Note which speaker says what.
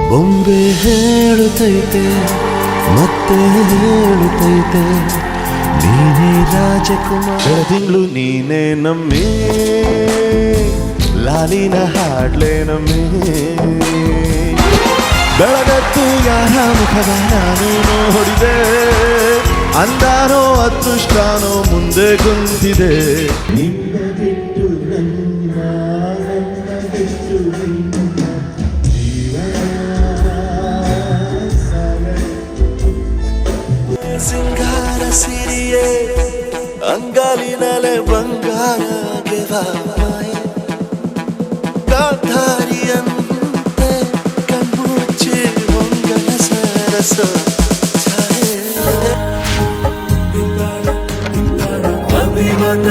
Speaker 1: ಬೊಂಬೆ ಹೇಳುತ್ತೈತೆ ಮತ್ತೆ ಹೇಳುತ್ತೈತೆ ನೀನೇ ರಾಜಕುಮಾರ ತಿಂಗಳು ನೀನೇ ನಮ್ಮಿ ಲಾಲಿನ ಹಾಡ್ಲೆ ನಮ್ಮಿ ಬೆಳಗತ್ತು ಯಾರ ಮುಖದ ನಾನು ನೋಡಿದೆ ಅಂದಾನೋ ಅದೃಷ್ಟನೋ ಮುಂದೆ ಕುಂತಿದೆ ನಿನ್ನ ಬಿಟ್ಟು ನನ್ನ ಬಿಟ್ಟು ಸಿಂಗಾರ ಸಿರಿಯೇ ಅಂಗಾಲಿನಲೆ ಬಂಗಾರ ಗಾಂಧಾರಿಯಂತೆ ಕಣ್ಮುಚ್ಚಿ ಹೊಂಗನ ಸರಸ ಅಭಿಮತ